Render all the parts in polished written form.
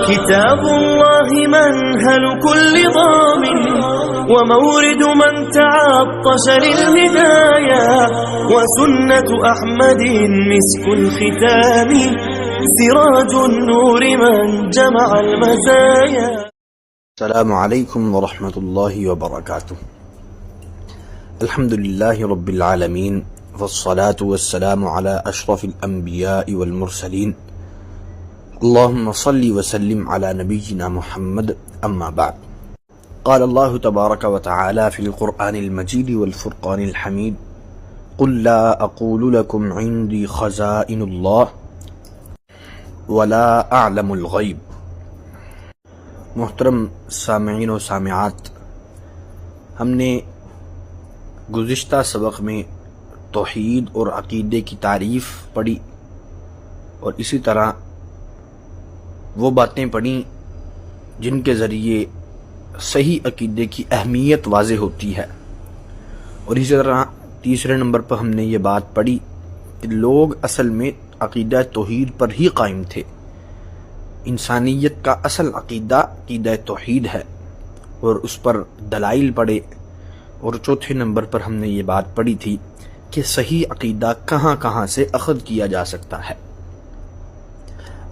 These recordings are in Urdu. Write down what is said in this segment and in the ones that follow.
كتاب الله منهل كل ضامن ومورد من تعطش للهدايا وسنة أحمد مسك الختام سراج النور من جمع المزايا. السلام علیکم ورحمۃ اللہ وبرکاتہ. الحمد للہ رب العالمین والصلاة والسلام علی اشرف الانبیاء والمرسلین. اللہم صل وسلم علی نبینا محمد. اما بعد. قال اللہ تبارک وتعالی فی القرآن المجید والفرقان الحمید: قل لا اقول لکم عندی خزائن اللہ ولا اعلم الغیب. محترم سامعین و سامعات، ہم نے گزشتہ سبق میں توحید اور عقیدے کی تعریف پڑھی اور اسی طرح وہ باتیں پڑھیں جن کے ذریعے صحیح عقیدے کی اہمیت واضح ہوتی ہے، اور اسی طرح تیسرے نمبر پر ہم نے یہ بات پڑھی کہ لوگ اصل میں عقیدہ توحید پر ہی قائم تھے. انسانیت کا اصل عقیدہ عقیدہ توحید ہے اور اس پر دلائل پڑھے. اور چوتھے نمبر پر ہم نے یہ بات پڑھی تھی کہ صحیح عقیدہ کہاں کہاں سے اخذ کیا جا سکتا ہے.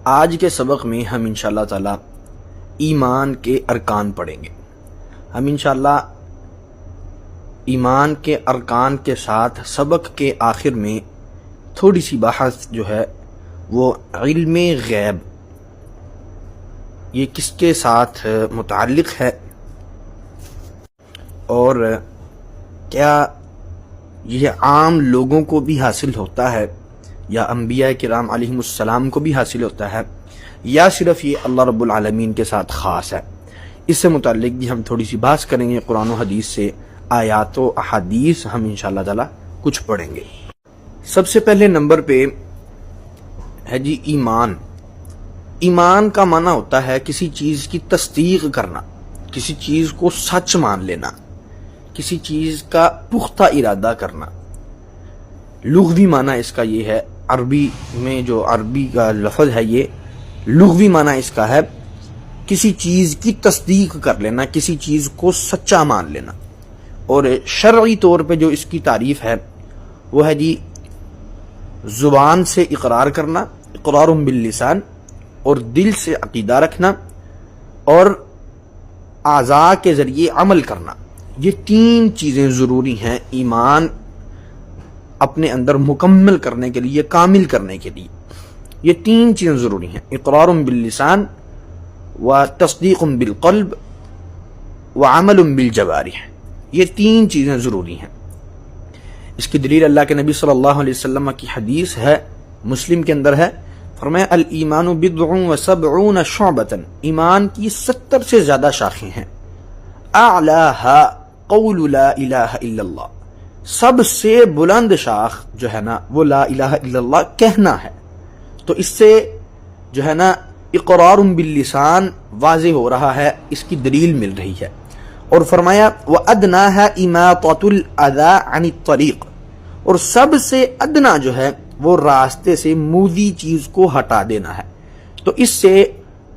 آج کے سبق میں ہم انشاءاللہ تعالی ایمان کے ارکان پڑھیں گے. ہم انشاءاللہ ایمان کے ارکان کے ساتھ سبق کے آخر میں تھوڑی سی بحث جو ہے وہ علم غیب، یہ کس کے ساتھ متعلق ہے اور کیا یہ عام لوگوں کو بھی حاصل ہوتا ہے یا انبیاء کرام علیہم السلام کو بھی حاصل ہوتا ہے یا صرف یہ اللہ رب العالمین کے ساتھ خاص ہے. اس سے متعلق بھی ہم تھوڑی سی بحث کریں گے. قرآن و حدیث سے آیات و احادیث ہم انشاءاللہ تعالی کچھ پڑھیں گے. سب سے پہلے نمبر پہ ہے جی ایمان. ایمان کا معنی ہوتا ہے کسی چیز کی تصدیق کرنا، کسی چیز کو سچ مان لینا، کسی چیز کا پختہ ارادہ کرنا. لغوی معنی اس کا یہ ہے، عربی میں جو عربی کا لفظ ہے یہ لغوی معنی اس کا ہے کسی چیز کی تصدیق کر لینا، کسی چیز کو سچا مان لینا. اور شرعی طور پہ جو اس کی تعریف ہے وہ ہے جی زبان سے اقرار کرنا، اقرار باللسان، اور دل سے عقیدہ رکھنا، اور اعضاء کے ذریعے عمل کرنا. یہ تین چیزیں ضروری ہیں ایمان اپنے اندر مکمل کرنے کے لیے، کامل کرنے کے لیے. یہ تین چیزیں ضروری ہیں: اقرار باللسان و تصدیق بالقلب و عمل بالجوارح. یہ تین چیزیں ضروری ہیں. اس کی دلیل اللہ کے نبی صلی اللہ علیہ وسلم کی حدیث ہے، مسلم کے اندر ہے. فرمایا الایمان بضع و سبعون شعبۃ، ایمان کی 70 سے زیادہ شاخیں ہیں. اعلاها قول لا الہ الا اللہ، سب سے بلند شاخ جو ہے نا وہ لا الہ الا اللہ کہنا ہے. تو اس سے جو ہے نا اقرار باللسان واضح ہو رہا ہے، اس کی دلیل مل رہی ہے. اور فرمایا وَأَدْنَاهَا إِمَاطَةُ الْأَذَىٰ عَنِ الطَّرِيقِ، اور سب سے ادنا جو ہے وہ راستے سے موذی چیز کو ہٹا دینا ہے. تو اس سے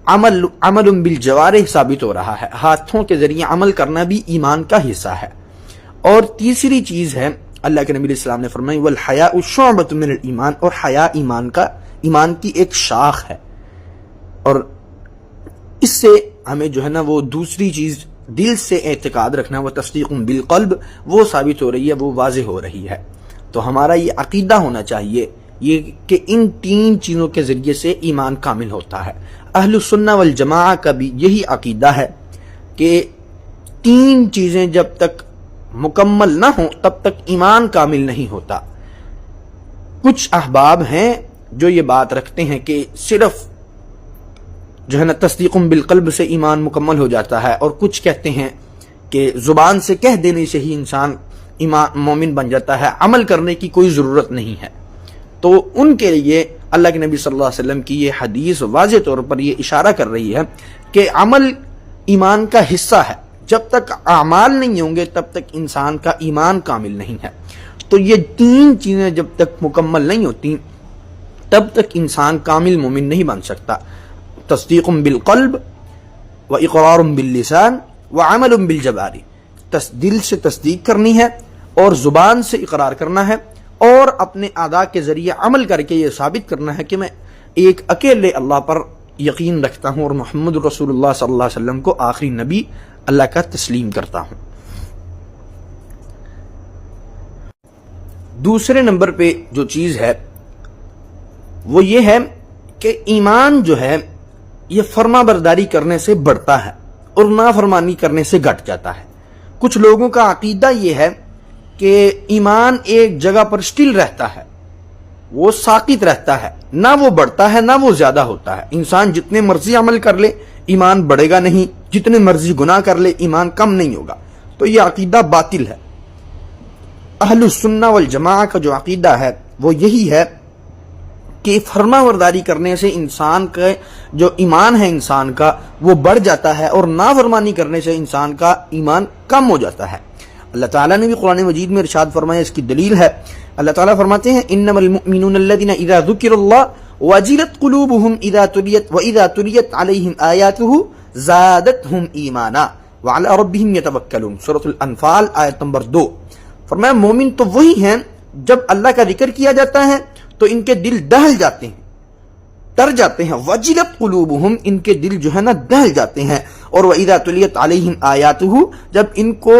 عمل بالجوارح ثابت ہو رہا ہے، ہاتھوں کے ذریعے عمل کرنا بھی ایمان کا حصہ ہے. اور تیسری چیز ہے اللہ کے نبی علیہ السلام نے فرمائی والحیاء شعبۃ من الایمان، اور حیا ایمان کی ایک شاخ ہے. اور اس سے ہمیں جو ہے نا وہ دوسری چیز دل سے اعتقاد رکھنا، وہ تصدیق بالقلب، وہ ثابت ہو رہی ہے، وہ واضح ہو رہی ہے. تو ہمارا یہ عقیدہ ہونا چاہیے یہ کہ ان تین چیزوں کے ذریعے سے ایمان کامل ہوتا ہے. اہل السنہ والجماعہ کا بھی یہی عقیدہ ہے کہ تین چیزیں جب تک مکمل نہ ہوں تب تک ایمان کامل نہیں ہوتا. کچھ احباب ہیں جو یہ بات رکھتے ہیں کہ صرف جو ہے نا تصدیق بالقلب سے ایمان مکمل ہو جاتا ہے، اور کچھ کہتے ہیں کہ زبان سے کہہ دینے سے ہی انسان مومن بن جاتا ہے، عمل کرنے کی کوئی ضرورت نہیں ہے. تو ان کے لیے اللہ کے نبی صلی اللہ علیہ وسلم کی یہ حدیث واضح طور پر یہ اشارہ کر رہی ہے کہ عمل ایمان کا حصہ ہے. جب تک اعمال نہیں ہوں گے تب تک انسان کا ایمان کامل نہیں ہے. تو یہ تین چیزیں جب تک مکمل نہیں ہوتی تب تک انسان کامل مومن نہیں بن سکتا. تصدیق بالقلب و اقرار باللسان و عمل بالجوارح، دل سے تصدیق کرنی ہے اور زبان سے اقرار کرنا ہے اور اپنے اعضاء کے ذریعے عمل کر کے یہ ثابت کرنا ہے کہ میں ایک اکیلے اللہ پر یقین رکھتا ہوں اور محمد رسول اللہ صلی اللہ علیہ وسلم کو آخری نبی اللہ کا تسلیم کرتا ہوں۔ دوسرے نمبر پہ جو چیز ہے وہ یہ ہے کہ ایمان جو ہے یہ فرما برداری کرنے سے بڑھتا ہے اور نافرمانی کرنے سے گھٹ جاتا ہے۔ کچھ لوگوں کا عقیدہ یہ ہے کہ ایمان ایک جگہ پر سٹل رہتا ہے، وہ ساقط رہتا ہے، نہ وہ بڑھتا ہے نہ وہ زیادہ ہوتا ہے۔ انسان جتنے مرضی عمل کر لے ایمان بڑھے گا نہیں، جتنے مرضی گناہ کر لے ایمان کم نہیں ہوگا۔ تو یہ عقیدہ باطل ہے۔ اہل السنہ والجماعہ کا جو عقیدہ ہے وہ یہی ہے کہ فرما برداری کرنے سے انسان کا جو ایمان ہے انسان کا وہ بڑھ جاتا ہے اور نافرمانی کرنے سے انسان کا ایمان کم ہو جاتا ہے۔ اللہ تعالیٰ نے بھی قرآن مجید میں ارشاد فرمایا، اس کی دلیل ہے اللہ تعالیٰ فرماتے ہیں انما المؤمنون الذين اذا ذکر اللہ وجلت قلوبهم واذا تلیت علیہم آیاتہ زادتہم ایمانا وعلی ربہم یتوکلون، سورۃ الانفال آیت نمبر 2۔ فرمایا مومن تو وہی ہیں جب اللہ کا ذکر کیا جاتا ہے تو ان کے دل دہل جاتے ہیں، ڈر جاتے ہیں، وجلت قلوبہم، ان کے دل جو ہے نا دہل جاتے ہیں، اور وَإِذَا تُلِيَتْ عَلَيْهِمْ آيَاتُهُ، جب ان کو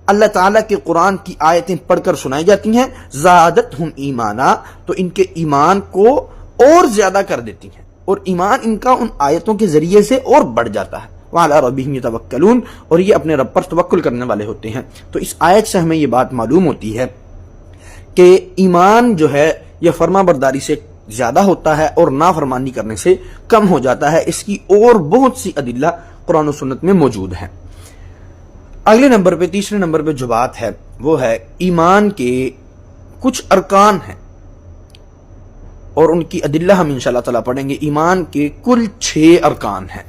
اللہ تعالیٰ کے قرآن کی آیتیں پڑھ کر سنائی جاتی ہیں، زادتہم ایمانا، تو ان کے ایمان کو اور زیادہ کر دیتی ہیں اور ایمان ان کا ان آیتوں کے ذریعے سے اور بڑھ جاتا ہے۔ وَعَلَىٰ رَبِّهِمْ يَتَوَكَّلُونَ، اور یہ اپنے رب پر توکل کرنے والے ہوتے ہیں۔ تو اس آیت سے ہمیں یہ بات معلوم ہوتی ہے کہ ایمان جو ہے یہ فرما برداری سے زیادہ ہوتا ہے اور نافرمانی کرنے سے کم ہو جاتا ہے۔ اس کی اور بہت سی ادلہ قرآن و سنت میں موجود ہیں۔ اگلے نمبر پہ، تیسرے نمبر پہ جو بات ہے وہ ہے ایمان کے کچھ ارکان ہیں اور ان کی ادلہ ہم انشاءاللہ تعالیٰ پڑھیں گے۔ ایمان کے کل 6 ارکان ہیں۔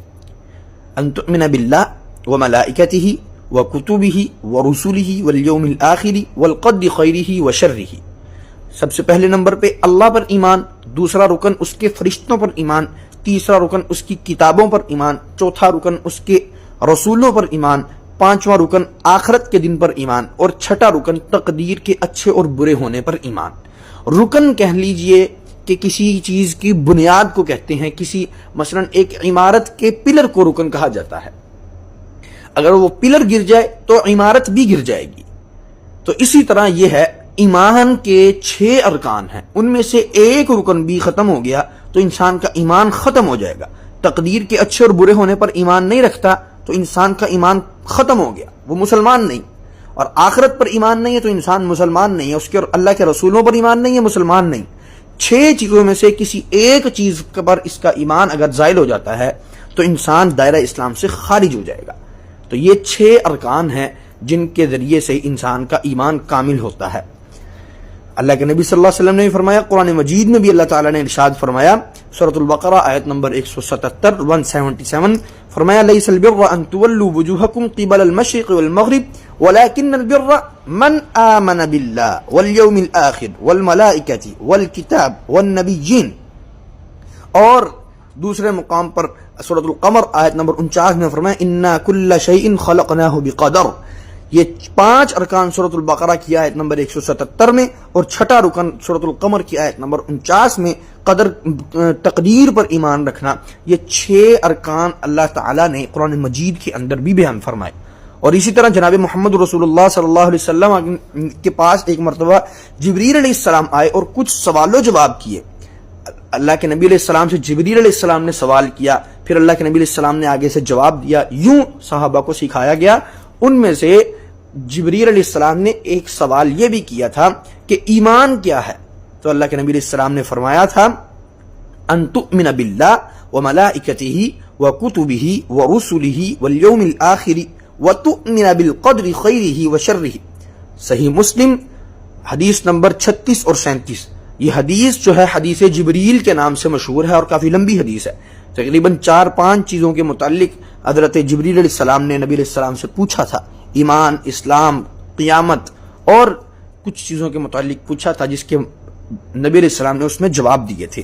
ان تؤمن باللہ وملائکتہ وکتبہ ورسلہ والیوم الآخر والقدر خیرہ وشرہ۔ سب سے پہلے نمبر پہ اللہ پر ایمان، دوسرا رکن اس کے فرشتوں پر ایمان، تیسرا رکن اس کی کتابوں پر ایمان، چوتھا رکن اس کے رسولوں پر ایمان، پانچواں رکن آخرت کے دن پر ایمان، اور چھٹا رکن تقدیر کے اچھے اور برے ہونے پر ایمان۔ رکن کہہ لیجئے کہ کسی چیز کی بنیاد کو کہتے ہیں، کسی مثلا ایک عمارت کے پلر کو رکن کہا جاتا ہے۔ اگر وہ پلر گر جائے تو عمارت بھی گر جائے گی۔ تو اسی طرح یہ ہے، ایمان کے 6 ارکان ہیں، ان میں سے ایک رکن بھی ختم ہو گیا تو انسان کا ایمان ختم ہو جائے گا۔ تقدیر کے اچھے اور برے ہونے پر ایمان نہیں رکھتا تو انسان کا ایمان ختم ہو گیا، وہ مسلمان نہیں۔ اور آخرت پر ایمان نہیں ہے تو انسان مسلمان نہیں ہے، اس کے اور اللہ کے رسولوں پر ایمان نہیں ہے، مسلمان نہیں۔ 6 چیزوں میں سے کسی ایک چیز پر اس کا ایمان اگر زائل ہو جاتا ہے تو انسان دائرہ اسلام سے خارج ہو جائے گا۔ تو یہ 6 ارکان ہیں جن کے ذریعے سے انسان کا ایمان کامل ہوتا ہے۔ اللہ کے نبی صلی اللہ علیہ وسلم نے بھی فرمایا، قرآن مجید میں بھی اللہ تعالیٰ نے ارشاد فرمایا، سورۃ البقرہ آیت نمبر 177 فرمایا، لیس البر ان تولوا وجوہکم قبل المشرق والمغرب ولکن البر من آمن باللہ والیوم الآخر والملائکۃ والکتاب والنبیین۔ اور دوسرے مقام پر سورۃ القمر آیت نمبر 49 میں فرمایا، انا کل شیء خلقناہ بقدر۔ یہ 5 ارکان سورۃ البقرہ کی آیت نمبر 177 میں اور چھٹا رکن سورۃ القمر کی آیت نمبر 49 میں قدر تقدیر پر ایمان رکھنا، یہ 6 ارکان اللہ تعالیٰ نے قرآن مجید کے اندر بھی بیان فرمائے۔ اور اسی طرح جناب محمد رسول اللہ صلی اللہ علیہ وسلم کے پاس ایک مرتبہ جبریل علیہ السلام آئے اور کچھ سوال و جواب کیے۔ اللہ کے نبی علیہ السلام سے جبریل علیہ السلام نے سوال کیا، پھر اللہ کے نبی علیہ السلام نے آگے سے جواب دیا، یوں صحابہ کو سکھایا گیا۔ ان میں سے جبریل علیہ السلام نے ایک سوال یہ بھی کیا تھا کہ ایمان کیا ہے، تو اللہ کے نبی علیہ السلام نے فرمایا تھا، ان تؤمن باللہ وملائکتہ وکتبہ ورسلہ والیوم الآخر وتؤمن بالقدر خیرہ وشرہ۔ صحیح مسلم حدیث نمبر 36 اور 37۔ یہ حدیث جو ہے حدیث جبریل کے نام سے مشہور ہے اور کافی لمبی حدیث ہے۔ تقریباً 4-5 چیزوں کے متعلق حضرت جبریل علیہ السلام نے نبی علیہ السلام سے پوچھا تھا، ایمان، اسلام، قیامت اور کچھ چیزوں کے متعلق پوچھا تھا، جس کے نبی علیہ السلام نے اس میں جواب دیے تھے۔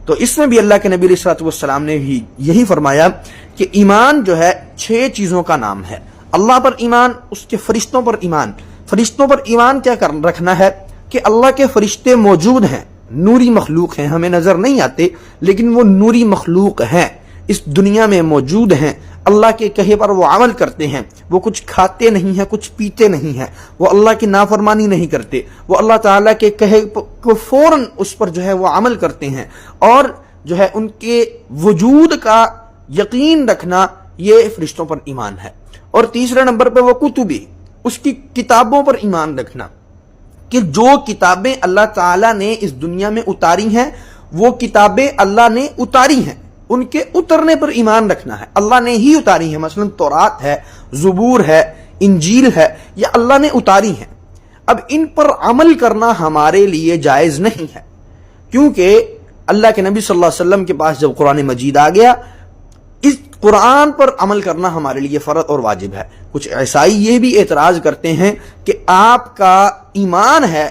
تو اس میں بھی اللہ کے نبی علیہ السلام نے بھی یہی فرمایا کہ ایمان جو ہے 6 چیزوں کا نام ہے۔ اللہ پر ایمان، اس کے فرشتوں پر ایمان۔ فرشتوں پر ایمان کیا رکھنا ہے کہ اللہ کے فرشتے موجود ہیں، نوری مخلوق ہیں، ہمیں نظر نہیں آتے لیکن وہ نوری مخلوق ہیں، اس دنیا میں موجود ہیں، اللہ کے کہے پر وہ عمل کرتے ہیں، وہ کچھ کھاتے نہیں ہیں، کچھ پیتے نہیں ہیں، وہ اللہ کی نافرمانی نہیں کرتے، وہ اللہ تعالیٰ کے کہے کو فوراً اس پر جو ہے وہ عمل کرتے ہیں، اور جو ہے ان کے وجود کا یقین رکھنا، یہ فرشتوں پر ایمان ہے۔ اور تیسرے نمبر پہ وہ کتبی، اس کی کتابوں پر ایمان رکھنا کہ جو کتابیں اللہ تعالیٰ نے اس دنیا میں اتاری ہیں وہ کتابیں اللہ نے اتاری ہیں، ان کے اترنے پر ایمان رکھنا ہے، اللہ نے ہی اتاری ہیں، مثلا تورات ہے، زبور ہے، انجیل ہے، یہ اللہ نے اتاری ہیں۔ اب ان پر عمل کرنا ہمارے لیے جائز نہیں ہے، کیونکہ اللہ کے نبی صلی اللہ علیہ وسلم کے پاس جب قرآن مجید آ گیا، اس قرآن پر عمل کرنا ہمارے لیے فرض اور واجب ہے۔ کچھ عیسائی یہ بھی اعتراض کرتے ہیں کہ آپ کا ایمان ہے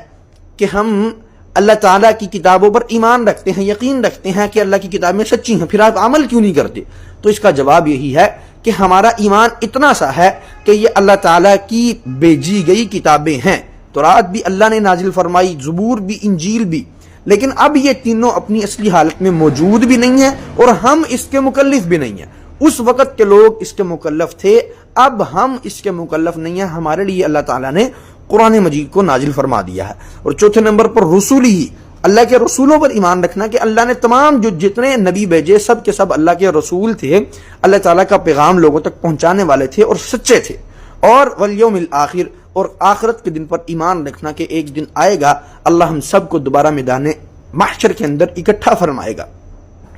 کہ ہم اللہ تعالیٰ کی کتابوں پر ایمان رکھتے ہیں، یقین رکھتے ہیں کہ اللہ کی کتابیں سچی ہیں، پھر آپ عمل کیوں نہیں کرتے؟ تو اس کا جواب یہی ہے کہ ہمارا ایمان اتنا سا ہے کہ یہ اللہ تعالیٰ کی بھیجی گئی کتابیں ہیں، تورات بھی اللہ نے نازل فرمائی، زبور بھی، انجیل بھی، لیکن اب یہ تینوں اپنی اصلی حالت میں موجود بھی نہیں ہیں اور ہم اس کے مکلف بھی نہیں ہیں۔ اس وقت کے لوگ اس کے مکلف تھے، اب ہم اس کے مکلف نہیں ہیں، ہمارے لیے اللہ تعالیٰ نے قرآن مجید کو نازل فرما دیا ہے۔ اور چوتھے نمبر پر رسولی ہی، اللہ کے رسولوں پر ایمان رکھنا کہ اللہ نے تمام جو جتنے نبی بھیجے سب کے سب اللہ کے رسول تھے، اللہ تعالیٰ کا پیغام لوگوں تک پہنچانے والے تھے اور سچے تھے۔ اور والیوم الآخر، اور آخرت کے دن پر ایمان رکھنا کہ ایک دن آئے گا اللہ ہم سب کو دوبارہ میدان محشر کے اندر اکٹھا فرمائے گا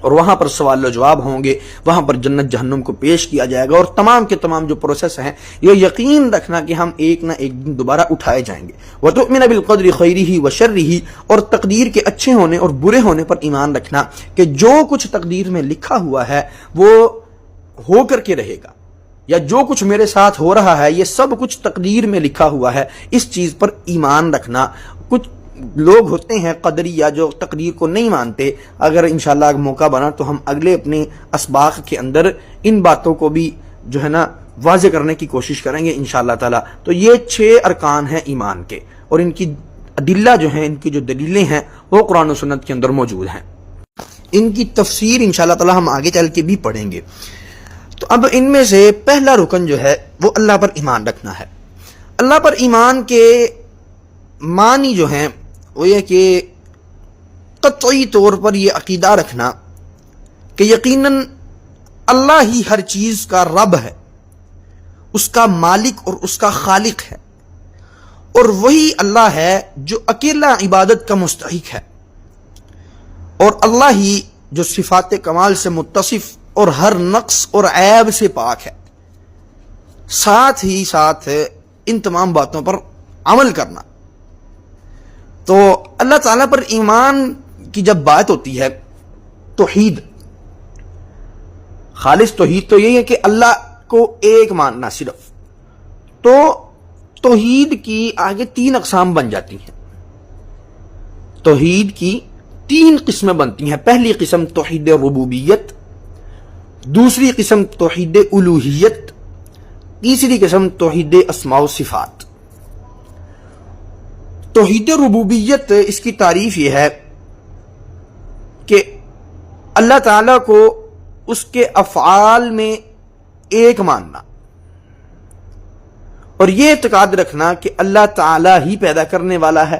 اور وہاں پر سوال و جواب ہوں گے، وہاں پر جنت جہنم کو پیش کیا جائے گا، اور تمام کے تمام جو پروسیس ہیں یہ یقین رکھنا کہ ہم ایک نہ ایک دن دوبارہ اٹھائے جائیں گے۔ وَتُؤْمِنَ بِالْقَدْرِ خَيْرِهِ وَشَرِّهِ، اور تقدیر کے اچھے ہونے اور برے ہونے پر ایمان رکھنا کہ جو کچھ تقدیر میں لکھا ہوا ہے وہ ہو کر کے رہے گا، یا جو کچھ میرے ساتھ ہو رہا ہے یہ سب کچھ تقدیر میں لکھا ہوا ہے، اس چیز پر ایمان رکھنا۔ کچھ لوگ ہوتے ہیں قدریہ جو تقدیر کو نہیں مانتے، اگر انشاءاللہ موقع بنا تو ہم اگلے اپنے اسباق کے اندر ان باتوں کو بھی جو ہے نا واضح کرنے کی کوشش کریں گے انشاءاللہ تعالی۔ تو یہ 6 ارکان ہیں ایمان کے، اور ان کی ادلہ جو ہیں، ان کی جو دلیلیں ہیں وہ قرآن و سنت کے اندر موجود ہیں، ان کی تفسیر انشاءاللہ تعالی ہم آگے چل کے بھی پڑھیں گے۔ تو اب ان میں سے پہلا رکن جو ہے وہ اللہ پر ایمان رکھنا ہے۔ اللہ پر ایمان کے معنی جو ہیں وہ یہ کہ قطعی طور پر یہ عقیدہ رکھنا کہ یقیناً اللہ ہی ہر چیز کا رب ہے، اس کا مالک اور اس کا خالق ہے، اور وہی اللہ ہے جو اکیلا عبادت کا مستحق ہے، اور اللہ ہی جو صفات کمال سے متصف اور ہر نقص اور عیب سے پاک ہے۔ ساتھ ہی ساتھ ان تمام باتوں پر عمل کرنا۔ تو اللہ تعالیٰ پر ایمان کی جب بات ہوتی ہے، توحید، خالص توحید تو یہی ہے کہ اللہ کو ایک ماننا صرف، تو توحید کی آگے 3 اقسام بن جاتی ہیں۔ توحید کی 3 قسمیں بنتی ہیں۔ پہلی قسم توحید ربوبیت، دوسری قسم توحید الوہیت، تیسری قسم توحید اسماء و صفات۔ توحید ربوبیت، اس کی تعریف یہ ہے کہ اللہ تعالیٰ کو اس کے افعال میں ایک ماننا، اور یہ اعتقاد رکھنا کہ اللہ تعالیٰ ہی پیدا کرنے والا ہے،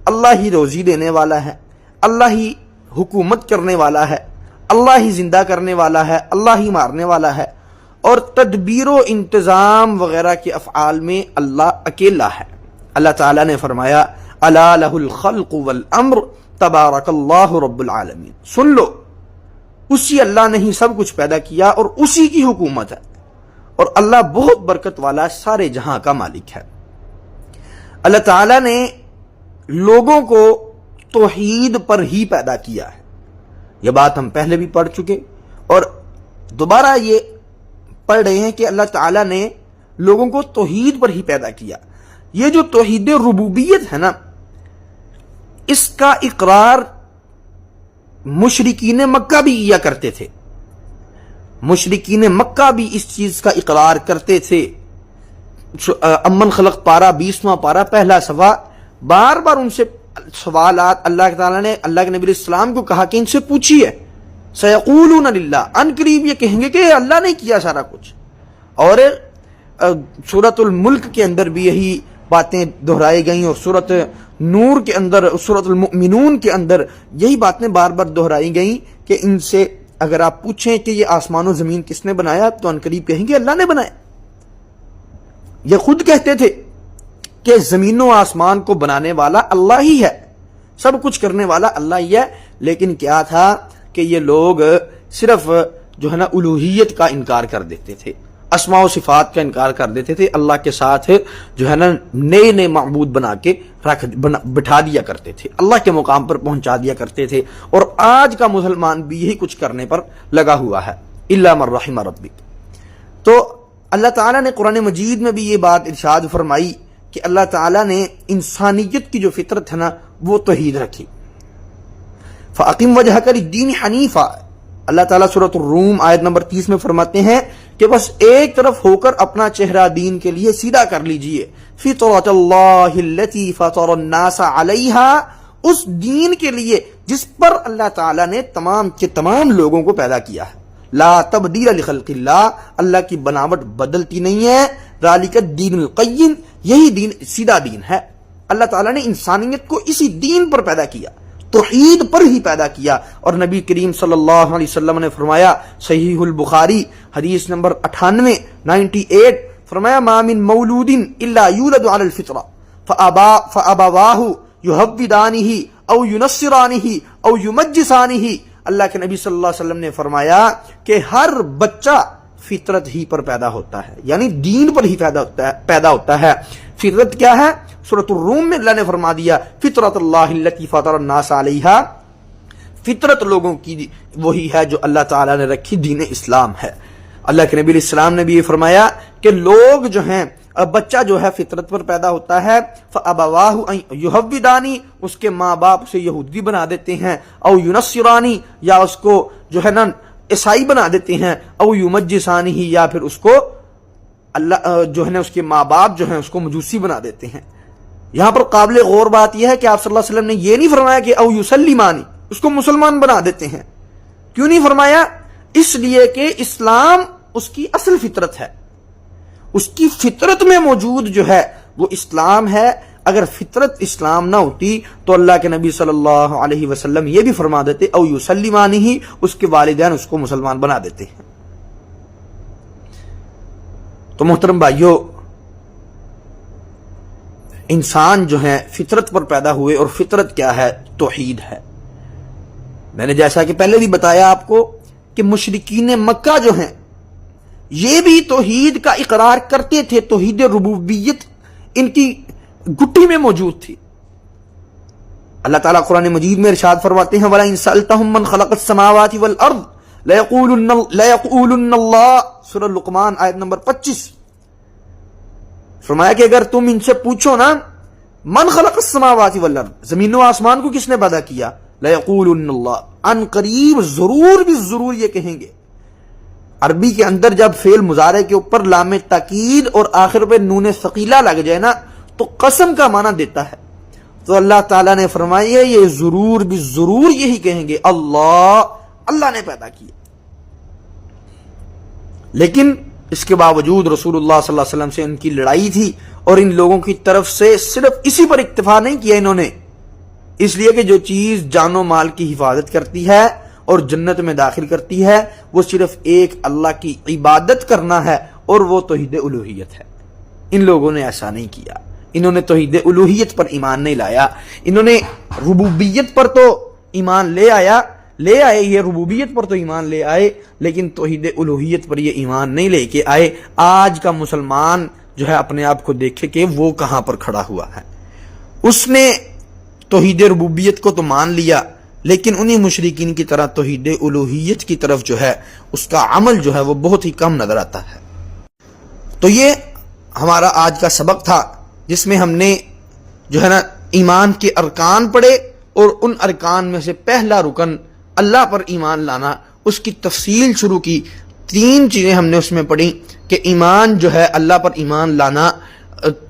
اللہ ہی روزی دینے والا ہے، اللہ ہی حکومت کرنے والا ہے، اللہ ہی زندہ کرنے والا ہے، اللہ ہی مارنے والا ہے، اور تدبیر و انتظام وغیرہ کے افعال میں اللہ اکیلا ہے۔ اللہ تعالیٰ نے فرمایا الا لہ الخلق والامر تبارک اللہ رب العالمین، سن لو اسی اللہ نے ہی سب کچھ پیدا کیا اور اسی کی حکومت ہے، اور اللہ بہت برکت والا سارے جہاں کا مالک ہے۔ اللہ تعالیٰ نے لوگوں کو توحید پر ہی پیدا کیا ہے، یہ بات ہم پہلے بھی پڑھ چکے اور دوبارہ یہ پڑھ رہے ہیں کہ اللہ تعالیٰ نے لوگوں کو توحید پر ہی پیدا کیا۔ یہ جو توحید ربوبیت ہے نا، اس کا اقرار مشرکین مکہ بھی کیا کرتے تھے. مشرکین مکہ بھی اس چیز کا اقرار کرتے تھے. امن خلق پارہ 20واں پارہ پہلا صفحہ. بار بار ان سے سوالات اللہ تعالیٰ نے اللہ کے نبی علیہ السلام کو کہا کہ ان سے پوچھیے. سیقولون للہ، ان قریب یہ کہیں گے کہ اللہ نے کیا سارا کچھ. اور سورۃ الملک کے اندر بھی یہی باتیں دہرائی گئیں، اور سورۃ نور کے اندر، سورۃ المؤمنون کے اندر یہی باتیں بار بار دہرائی گئیں کہ ان سے اگر آپ پوچھیں کہ یہ آسمان و زمین کس نے بنایا تو ان قریب کہیں گے اللہ نے بنایا. یہ خود کہتے تھے کہ زمین و آسمان کو بنانے والا اللہ ہی ہے، سب کچھ کرنے والا اللہ ہی ہے. لیکن کیا تھا کہ یہ لوگ صرف جو ہے نا الوہیت کا انکار کر دیتے تھے، اسماء و صفات کا انکار کر دیتے تھے. اللہ کے ساتھ جو ہے نا نئے نئے معبود بنا کے بٹھا دیا کرتے تھے، اللہ کے مقام پر پہنچا دیا کرتے تھے. اور آج کا مسلمان بھی یہی کچھ کرنے پر لگا ہوا ہے، الا من رحم ربک. تو اللہ تعالیٰ نے قرآن مجید میں بھی یہ بات ارشاد فرمائی کہ اللہ تعالیٰ نے انسانیت کی جو فطرت ہے نا وہ توحید رکھی. فَأَقِمْ وَجْهَكَ لِلدِّينِ حَنِيفًا. اللہ تعالیٰ سورۃ الروم آیت نمبر 30 میں فرماتے ہیں کہ بس ایک طرف ہو کر اپنا چہرہ دین کے لیے سیدھا کر لیجئے. فِطْرَةَ اللَّهِ الَّتِي فَطَرَ النَّاسَ عَلَيْهَا، اس دین کے لیے جس پر اللہ تعالیٰ نے تمام کے تمام لوگوں کو پیدا کیا ہے. لا تبدیل لخلق اللہ، اللہ کی بناوٹ بدلتی نہیں ہے. ذالک الدین القیم، یہی دین سیدھا دین ہے. اللہ تعالیٰ نے انسانیت کو اسی دین پر پیدا کیا، توحید پر ہی پیدا کیا. اور نبی کریم صلی اللہ علیہ وسلم نے فرمایا، صحیح البخاری حدیث نمبر 98 فرمایا، ما من مولود الا یولد علی الفطرہ فابواہ یہودانہ او ینصرانہ او یمجسانہ. اللہ کے نبی صلی اللہ علیہ وسلم نے فرمایا کہ ہر بچہ فطرت ہی پر پیدا ہوتا ہے، یعنی دین پر ہی پیدا ہوتا ہے. فطرت کیا ہے؟ سورۃ الروم میں اللہ نے فرما دیا، فطرت اللہ التی فطر الناس علیہا. فطرت لوگوں کی وہی ہے جو اللہ تعالیٰ نے رکھی، دین اسلام ہے. اللہ کے نبی علیہ السلام نے بھی یہ فرمایا کہ لوگ جو ہیں، بچہ جو ہے فطرت پر پیدا ہوتا ہے. فَأَبَوَاهُ أَن يُهَوِّدَانِ، اس کے ماں باپ اسے یہودی بنا دیتے ہیں. او يُنَصِّرَانِ، یا اس کو جو ہے نا عیسائی بنا دیتے ہیں. او يُمَجِّسَانِ، یا پھر اس کو اللہ جو ہے نا اس کے ماں باپ جو ہیں اس کو مجوسی بنا دیتے ہیں. یہاں پر قابل غور بات یہ ہے کہ آپ صلی اللہ علیہ وسلم نے یہ نہیں فرمایا کہ او يُسَلِّمَانِ، اس کو مسلمان بنا دیتے ہیں. کیوں نہیں فرمایا؟ اس لیے کہ اسلام اس کی اصل فطرت ہے، اس کی فطرت میں موجود جو ہے وہ اسلام ہے. اگر فطرت اسلام نہ ہوتی تو اللہ کے نبی صلی اللہ علیہ وسلم یہ بھی فرما دیتے، او یسلمانہ، اس کے والدین اس کو مسلمان بنا دیتے ہیں. تو محترم بھائیو، انسان جو ہے فطرت پر پیدا ہوئے، اور فطرت کیا ہے؟ توحید ہے. میں نے جیسا کہ پہلے بھی بتایا آپ کو کہ مشرکین مکہ جو ہیں یہ بھی توحید کا اقرار کرتے تھے. توحید ربوبیت ان کی گٹھی میں موجود تھی. اللہ تعالیٰ قرآن مجید میں ارشاد فرماتے ہیں، وَلَئِن سَأَلْتَهُم مَّن خَلَقَ السَّمَاوَاتِ وَالْأَرْضِ لَيَقُولُنَّ اللَّهُ. سورہ لقمان آیت نمبر 25. فرمایا کہ اگر تم ان سے پوچھو نا، من خلق السماوات والارض، زمین و آسمان کو کس نے پیدا کیا، لَيَقُولُنَّ اللَّهُ، ان قریب ضرور بھی ضرور یہ کہیں گے. عربی کے اندر جب فعل مضارع کے اوپر لام تاکید اور آخر پہ نون ثقیلہ لگ جائے نا تو قسم کا معنی دیتا ہے. تو اللہ تعالیٰ نے فرمایا یہ ضرور بھی ضرور یہی کہیں گے، اللہ نے پیدا کیا. لیکن اس کے باوجود رسول اللہ صلی اللہ علیہ وسلم سے ان کی لڑائی تھی، اور ان لوگوں کی طرف سے صرف اسی پر اکتفا نہیں کیا انہوں نے، اس لیے کہ جو چیز جان و مال کی حفاظت کرتی ہے اور جنت میں داخل کرتی ہے وہ صرف ایک اللہ کی عبادت کرنا ہے، اور وہ توحید الوہیت ہے. ان لوگوں نے ایسا نہیں کیا. انہوں نے توحید الوہیت پر ایمان نہیں لایا. انہوں نے ربوبیت پر تو ایمان لے آئے، یہ ربوبیت پر تو ایمان لے آئے، لیکن توحید الوہیت پر یہ ایمان نہیں لے کے آئے. آج کا مسلمان جو ہے اپنے آپ کو دیکھے کہ وہ کہاں پر کھڑا ہوا ہے. اس نے توحید ربوبیت کو تو مان لیا، لیکن انہی مشرکین کی طرح توحید الوہیت کی طرف جو ہے اس کا عمل جو ہے وہ بہت ہی کم نظر آتا ہے. تو یہ ہمارا آج کا سبق تھا، جس میں ہم نے جو ہے نا ایمان کے ارکان پڑھے اور ان ارکان میں سے پہلا رکن اللہ پر ایمان لانا، اس کی تفصیل شروع کی. 3 چیزیں ہم نے اس میں پڑھی کہ ایمان جو ہے اللہ پر ایمان لانا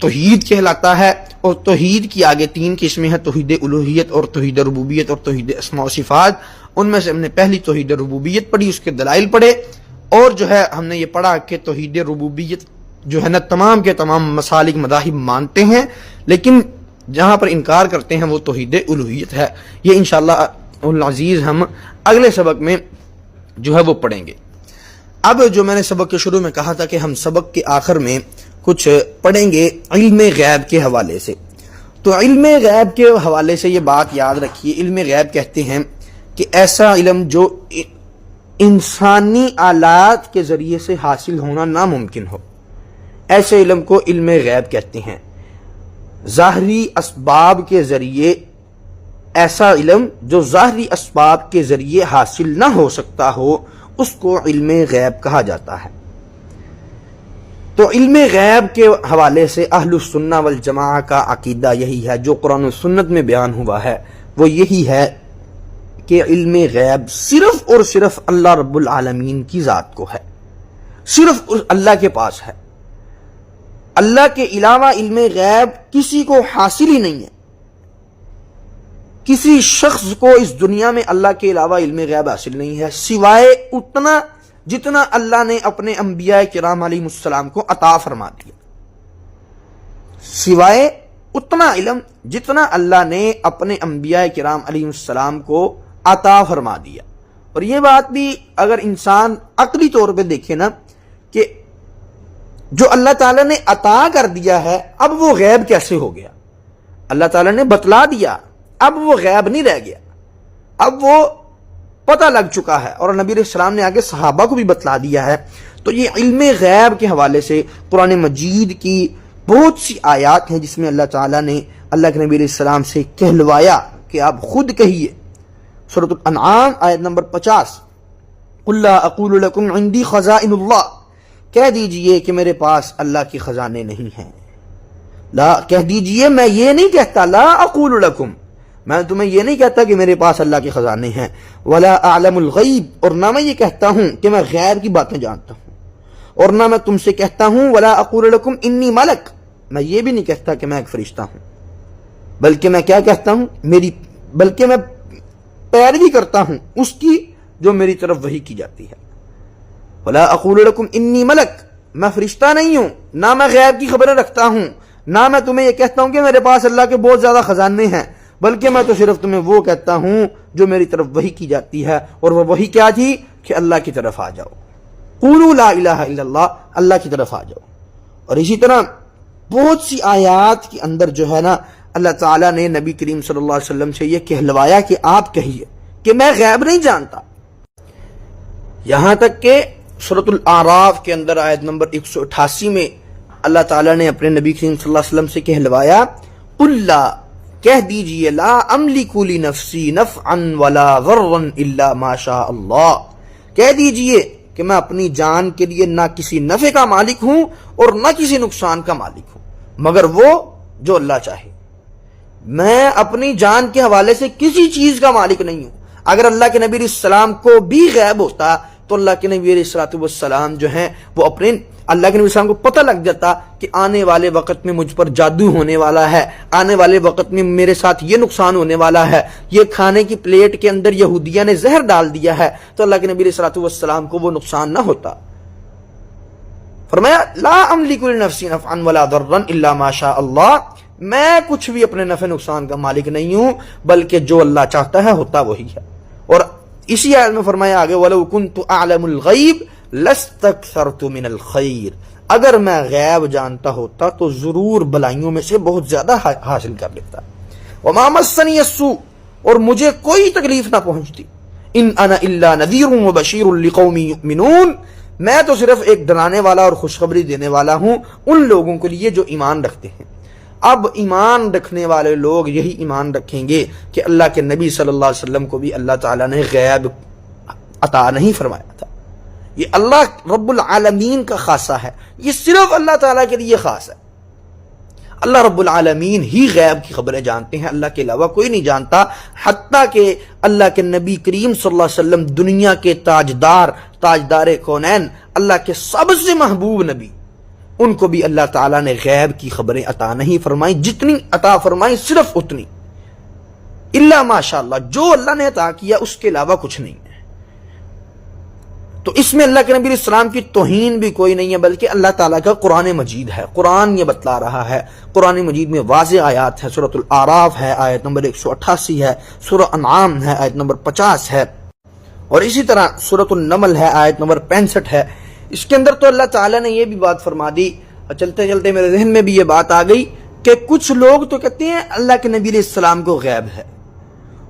توحید کہلاتا ہے، اور توحید کی آگے 3 قسمیں ہیں، توحید الوہیت اور توحید ربوبیت اور توحید اسماء و صفات. ان میں سے ہم نے پہلی توحید ربوبیت پڑھی، اس کے دلائل پڑھے، اور جو ہے ہم نے یہ پڑھا کہ توحید ربوبیت جو ہے نا تمام کے تمام مسالک مذاہب مانتے ہیں، لیکن جہاں پر انکار کرتے ہیں وہ توحید الوہیت ہے. یہ انشاءاللہ العزیز ہم اگلے سبق میں جو ہے وہ پڑھیں گے. اب جو میں نے سبق کے شروع میں کہا تھا کہ ہم سبق کے آخر میں کچھ پڑھیں گے علم غیب کے حوالے سے. تو علم غیب کے حوالے سے یہ بات یاد رکھیے، علم غیب کہتے ہیں کہ ایسا علم جو انسانی آلات کے ذریعے سے حاصل ہونا ناممکن ہو، ایسے علم کو علم غیب کہتے ہیں. ظاہری اسباب کے ذریعے، ایسا علم جو ظاہری اسباب کے ذریعے حاصل نہ ہو سکتا ہو، اس کو علم غیب کہا جاتا ہے. تو علم غیب کے حوالے سے اہل السنہ والجماعہ کا عقیدہ یہی ہے، جو قرآن و سنت میں بیان ہوا ہے وہ یہی ہے کہ علم غیب صرف اور صرف اللہ رب العالمین کی ذات کو ہے، صرف اللہ کے پاس ہے. اللہ کے علاوہ علم غیب کسی کو حاصل ہی نہیں ہے. کسی شخص کو اس دنیا میں اللہ کے علاوہ علم غیب حاصل نہیں ہے، سوائے اتنا جتنا اللہ نے اپنے انبیاء کرام علیہ السلام کو عطا فرما دیا، سوائے اتنا علم جتنا اللہ نے اپنے انبیاء کرام علیہ السلام کو عطا فرما دیا. اور یہ بات بھی اگر انسان عقلی طور پہ دیکھے نا کہ جو اللہ تعالیٰ نے عطا کر دیا ہے اب وہ غیب کیسے ہو گیا. اللہ تعالیٰ نے بتلا دیا، اب وہ غیب نہیں رہ گیا، اب وہ پتہ لگ چکا ہے، اور نبی علیہ السلام نے آگے صحابہ کو بھی بتلا دیا ہے. تو یہ علم غیب کے حوالے سے قرآن مجید کی بہت سی آیات ہیں جس میں اللہ تعالیٰ نے اللہ کے نبی علیہ السلام سے کہلوایا کہ آپ خود کہیے. سورۃ الانعام آیت نمبر 50، قُلْ لَا أَقُولُ لَكُمْ عِنْدِي خَزَائِنُ اللَّهِ، کہہ دیجئے کہ میرے پاس اللہ کے خزانے نہیں ہیں. لا کہہ دیجئے میں یہ نہیں کہتا، لا اقول لکم، میں تمہیں یہ نہیں کہتا کہ میرے پاس اللہ کے خزانے ہیں. ولا اعلم الغیب، اور نہ میں یہ کہتا ہوں کہ میں غیب کی باتیں جانتا ہوں، اور نہ میں تم سے کہتا ہوں ولا اقول لکم انی ملک، میں یہ بھی نہیں کہتا کہ میں ایک فرشتہ ہوں، بلکہ میں کیا کہتا ہوں، بلکہ میں پیروی کرتا ہوں اس کی جو میری طرف وحی کی جاتی ہے. ولا اقول لکم انی ملک، میں فرشتہ نہیں ہوں، نہ میں غیب کی خبریں رکھتا ہوں، نہ میں تمہیں یہ کہتا ہوں کہ میرے پاس اللہ کے بہت زیادہ خزانے ہیں، بلکہ میں تو صرف تمہیں وہ کہتا ہوں جو میری طرف وحی کی جاتی ہے. اور وہ وحی کیا تھی کہ اللہ کی طرف آ جاؤ، قولوا لا الہ الا اللہ، اللہ کی طرف آ جاؤ. اور اسی طرح بہت سی آیات کے اندر جو ہے نا اللہ تعالیٰ نے نبی کریم صلی اللہ علیہ وسلم سے یہ کہلوایا کہ آپ کہیے کہ میں غیب نہیں جانتا. یہاں تک کہ سورۃ الاعراف کے اندر آیت نمبر 188 میں اللہ تعالیٰ نے اپنے نبی کریم صلی اللہ علیہ وسلم سے کہلوایا، قُلْ لَا، کہہ دیجئے، لا املک لنفسی نفعا ولا ضرا الا ما شاء اللہ، کہہ دیجئے کہ میں اپنی جان کے لیے نہ کسی نفع کا مالک ہوں اور نہ کسی نقصان کا مالک ہوں مگر وہ جو اللہ چاہے. میں اپنی جان کے حوالے سے کسی چیز کا مالک نہیں ہوں. اگر اللہ کے نبی علیہ السلام کو بھی غیب ہوتا تو اللہ کے نبی علیہ السلام جو ہیں وہ اپنے اللہ کے نبی السلام کو پتہ لگ جاتا کہ آنے والے وقت میں مجھ پر جادو ہونے والا ہے، آنے والے وقت میں میرے ساتھ یہ نقصان ہونے والا ہے، یہ کھانے کی پلیٹ کے اندر یہودیہ نے زہر ڈال دیا ہے، تو اللہ کے نبی علیہ السلام کو وہ نقصان نہ ہوتا. فرمایا لا املک لنفسی نفعا ولا ضرا الا ما شاء اللہ، میں کچھ بھی اپنے نفع نقصان کا مالک نہیں ہوں بلکہ جو اللہ چاہتا ہے ہوتا وہی ہے. اور اسی آیت میں فرمایا آگے وَلَوْ كُنْتُ أَعْلَمُ الْغَيْبِ لَاسْتَكْثَرْتُ مِنَ الْخَيْرِ، اگر میں غیب جانتا ہوتا تو ضرور بلائیوں میں سے بہت زیادہ حاصل کر لیتا. وَمَا مَسَّنِيَ السُّوءُ، اور مجھے کوئی تکلیف نہ پہنچتی. إِنْ أَنَا إِلَّا نَذِيرٌ وَبَشِيرٌ لِقَوْمٍ يُؤْمِنُونَ، میں تو صرف ایک ڈرانے والا اور خوشخبری دینے والا ہوں ان لوگوں کے لیے جو ایمان رکھتے ہیں. اب ایمان رکھنے والے لوگ یہی ایمان رکھیں گے کہ اللہ کے نبی صلی اللہ علیہ وسلم کو بھی اللہ تعالیٰ نے غیب عطا نہیں فرمایا تھا. یہ اللہ رب العالمین کا خاصہ ہے، یہ صرف اللہ تعالیٰ کے لیے خاص ہے. اللہ رب العالمین ہی غیب کی خبریں جانتے ہیں، اللہ کے علاوہ کوئی نہیں جانتا۔ حتیٰ کہ اللہ کے نبی کریم صلی اللہ علیہ وسلم دنیا کے تاجدار کونین، اللہ کے سب سے محبوب نبی، ان کو بھی اللہ تعالیٰ نے غیب کی خبریں عطا نہیں فرمائی، جتنی عطا فرمائی صرف اتنی، الا ماشاء اللہ، جو اللہ نے عطا کیا اس کے علاوہ کچھ نہیں ہے۔ تو اس میں اللہ کے نبی علیہ السلام کی توہین بھی کوئی نہیں ہے، بلکہ اللہ تعالیٰ کا قرآن مجید ہے، قرآن یہ بتلا رہا ہے۔ قرآن مجید میں واضح آیات ہے، سورۃ الاعراف ہے آیت نمبر 188 ہے، سورہ انعام ہے آیت نمبر 50 ہے، اور اسی طرح سورۃ النمل ہے آیت نمبر 65 ہے۔ اس کے اندر تو اللہ تعالیٰ نے یہ بھی بات فرما دی، اور چلتے چلتے میرے ذہن میں بھی یہ بات آ گئی کہ کچھ لوگ تو کہتے ہیں اللہ کے نبی علیہ السلام کو غیب ہے،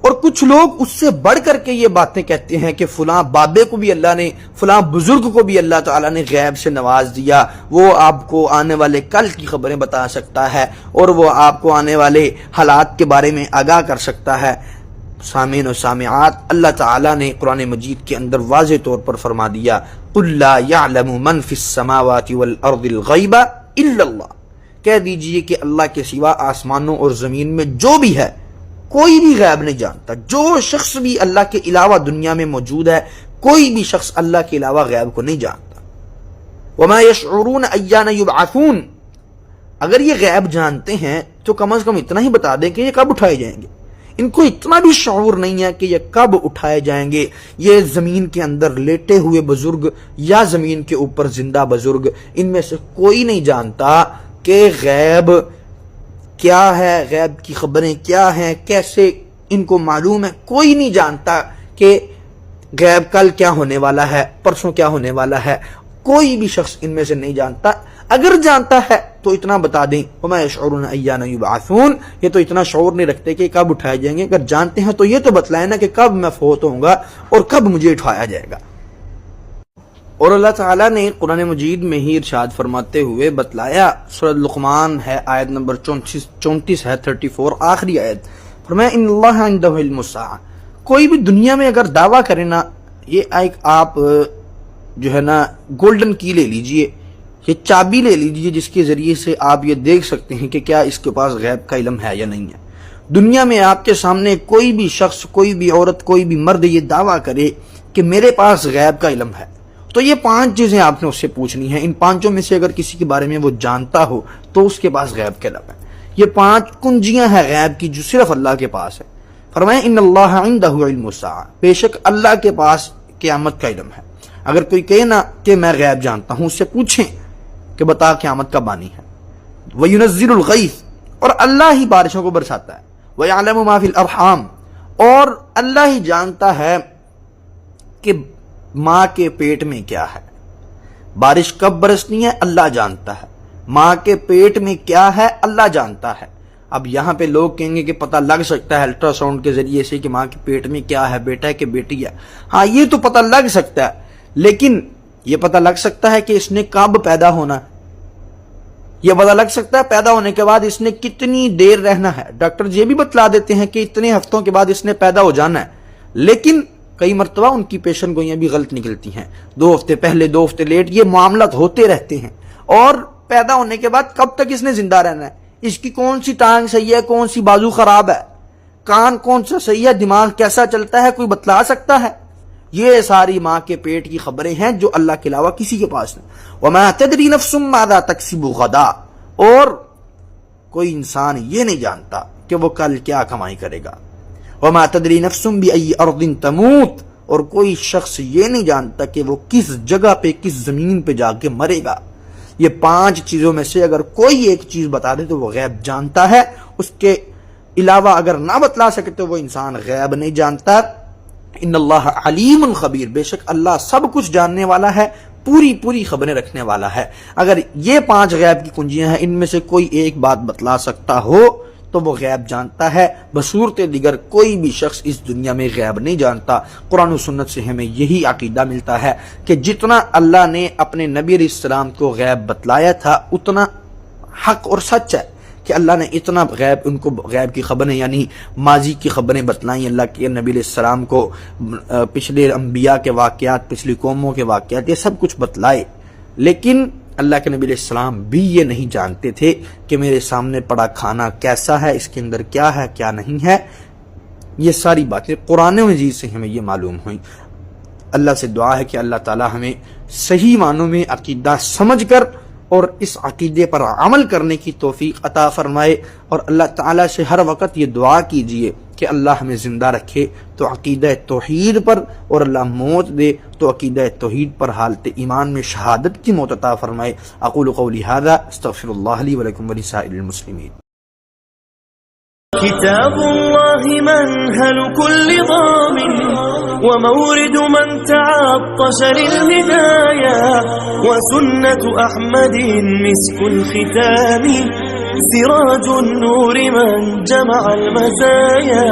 اور کچھ لوگ اس سے بڑھ کر کے یہ باتیں کہتے ہیں کہ فلاں بابے کو بھی اللہ نے، فلاں بزرگ کو بھی اللہ تعالیٰ نے غیب سے نواز دیا، وہ آپ کو آنے والے کل کی خبریں بتا سکتا ہے، اور وہ آپ کو آنے والے حالات کے بارے میں آگاہ کر سکتا ہے۔ سامعین و سامعات، اللہ تعالیٰ نے قرآن مجید کے اندر واضح طور پر فرما دیا، قُلْ لَا يَعْلَمُ مَنْ فِي السَّمَاوَاتِ وَالْأَرْضِ الْغَيْبَ إِلَّا اللَّهُ، کہہ دیجئے کہ اللہ کے سوا آسمانوں اور زمین میں جو بھی ہے کوئی بھی غیب نہیں جانتا۔ جو شخص بھی اللہ کے علاوہ دنیا میں موجود ہے، کوئی بھی شخص اللہ کے علاوہ غیب کو نہیں جانتا۔ وَمَا يَشْعُرُونَ أَيَّانَ يُبْعَثُونَ، اگر یہ غیب جانتے ہیں تو کم از کم اتنا ہی بتا دیں کہ یہ کب اٹھائے جائیں گے۔ ان کو اتنا بھی شعور نہیں ہے کہ یہ کب اٹھائے جائیں گے۔ یہ زمین کے اندر لیٹے ہوئے بزرگ یا زمین کے اوپر زندہ بزرگ، ان میں سے کوئی نہیں جانتا کہ غیب کیا ہے، غیب کی خبریں کیا ہیں، کیسے ان کو معلوم ہے۔ کوئی نہیں جانتا کہ غیب کل کیا ہونے والا ہے، پرسوں کیا ہونے والا ہے، کوئی بھی شخص ان میں سے نہیں جانتا۔ اگر جانتا ہے تو اتنا بتا دیں، وَمَا يَشْعُرُونَ أَيَّانَ يُبْعَثُونَ، یہ تو اتنا شعور نہیں رکھتے کہ کب اٹھائے جائیں گے۔ اگر جانتے ہیں تو یہ تو بتلائیں نا کہ کب میں فوت ہوں گا اور کب مجھے اٹھایا جائے گا۔ اور اللہ تعالیٰ نے قرآن مجید میں ہی ارشاد فرماتے ہوئے بتلایا، سورۃ لقمان ہے آیت نمبر 34 ہے 34، آخری آیت، فرمایا ان اللہ عندہ علم الساعہ۔ کوئی بھی دنیا میں اگر دعویٰ کرے نا، یہ ایک آپ جو ہے نا گولڈن کی لے لیجئے، یہ چابی لے لیجئے جس کے ذریعے سے آپ یہ دیکھ سکتے ہیں کہ کیا اس کے پاس غیب کا علم ہے یا نہیں ہے۔ دنیا میں آپ کے سامنے کوئی بھی شخص، کوئی بھی عورت، کوئی بھی مرد یہ دعویٰ کرے کہ میرے پاس غیب کا علم ہے، تو یہ 5 چیزیں آپ نے اس سے پوچھنی ہیں۔ ان 5 میں سے اگر کسی کے بارے میں وہ جانتا ہو تو اس کے پاس غیب کا علم ہے۔ یہ 5 کنجیاں ہیں غیب کی جو صرف اللہ کے پاس ہے۔ فرمایا ان اللہ عندہ علم الساعہ، بے شک اللہ کے پاس قیامت کا علم ہے۔ اگر کوئی کہے نا کہ میں غیب جانتا ہوں، اس سے پوچھیں کہ بتا قیامت کب آنی ہے۔ وَيُنَزِّلُ الْغَيْثَ، اور اللہ ہی بارشوں کو برساتا ہے۔ وَيَعْلَمُ مَا فِي الْأَرْحَامِ، اور اللہ ہی جانتا ہے کہ ماں کے پیٹ میں کیا ہے۔ بارش کب برسنی ہے اللہ جانتا ہے، ماں کے پیٹ میں کیا ہے اللہ جانتا ہے۔ اب یہاں پہ لوگ کہیں گے کہ پتہ لگ سکتا ہے الٹرا ساؤنڈ کے ذریعے سے کہ ماں کے پیٹ میں کیا ہے، بیٹا ہے کہ بیٹی ہے۔ ہاں یہ تو پتہ لگ سکتا ہے، لیکن یہ پتہ لگ سکتا ہے کہ اس نے کب پیدا ہونا ہے، یہ پتہ لگ سکتا ہے پیدا ہونے کے بعد اس نے کتنی دیر رہنا ہے۔ ڈاکٹر یہ بھی بتلا دیتے ہیں کہ اتنے ہفتوں کے بعد اس نے پیدا ہو جانا ہے، لیکن کئی مرتبہ ان کی پیشن گوئیاں بھی غلط نکلتی ہیں، 2 ہفتے پہلے 2 ہفتے لیٹ، یہ معاملات ہوتے رہتے ہیں۔ اور پیدا ہونے کے بعد کب تک اس نے زندہ رہنا ہے، اس کی کون سی ٹانگ صحیح ہے، کون سی بازو خراب ہے، کان کون سا صحیح ہے، دماغ کیسا چلتا ہے، کوئی بتلا سکتا ہے؟ یہ ساری ماں کے پیٹ کی خبریں ہیں جو اللہ کے علاوہ کسی کے پاس نہیں۔ وَمَا تَدْرِي نَفْسٌ مَاذَا تَكْسِبُ غَدًا، اور کوئی انسان یہ نہیں جانتا کہ وہ کل کیا کمائی کرے گا۔ وَمَا تَدْرِي نَفْسٌ بِأَيِّ أَرْضٍ تَمُوتُ، اور کوئی شخص یہ نہیں جانتا کہ وہ کس جگہ پہ، کس زمین پہ جا کے مرے گا۔ یہ 5 چیزوں میں سے اگر کوئی ایک چیز بتا دے تو وہ غیب جانتا ہے، اس کے علاوہ اگر نہ بتلا سکے تو وہ انسان غیب نہیں جانتا۔ ان اللہ علیم خبیر، بے شک اللہ سب کچھ جاننے والا ہے، پوری خبریں رکھنے والا ہے۔ اگر یہ 5 غیب کی کنجیاں ہیں، ان میں سے کوئی ایک بات بتلا سکتا ہو تو وہ غیب جانتا ہے۔ بصورت دیگر کوئی بھی شخص اس دنیا میں غیب نہیں جانتا۔ قرآن و سنت سے ہمیں یہی عقیدہ ملتا ہے کہ جتنا اللہ نے اپنے نبی علیہ السلام کو غیب بتلایا تھا اتنا حق اور سچ ہے کہ اللہ نے اتنا غیب، ان کو غیب کی خبریں یعنی ماضی کی خبریں بتلائیں اللہ کے نبی علیہ السلام کو، پچھلے انبیاء کے واقعات، پچھلی قوموں کے واقعات، یہ سب کچھ بتلائے، لیکن اللہ کے نبی علیہ السلام بھی یہ نہیں جانتے تھے کہ میرے سامنے پڑا کھانا کیسا ہے، اس کے اندر کیا ہے کیا نہیں ہے. یہ ساری باتیں قرآن مجید سے ہمیں یہ معلوم ہوئیں. اللہ سے دعا ہے کہ اللہ تعالی ہمیں صحیح معنوں میں عقیدہ سمجھ کر اور اس عقیدے پر عمل کرنے کی توفیق عطا فرمائے. اور اللہ تعالی سے ہر وقت یہ دعا کیجئے کہ اللہ ہمیں زندہ رکھے تو عقیدہ توحید پر، اور اللہ موت دے تو عقیدہ توحید پر حالت ایمان میں شہادت کی موت عطا فرمائے. اقول قولی ھذا استغفر اللہ لی ولکم ولسائر المسلمین. كتاب الله منهل كل ضامن ومورد من تعطش للهدايا وسنة أحمد مسك الختام سراج النور من جمع المزايا.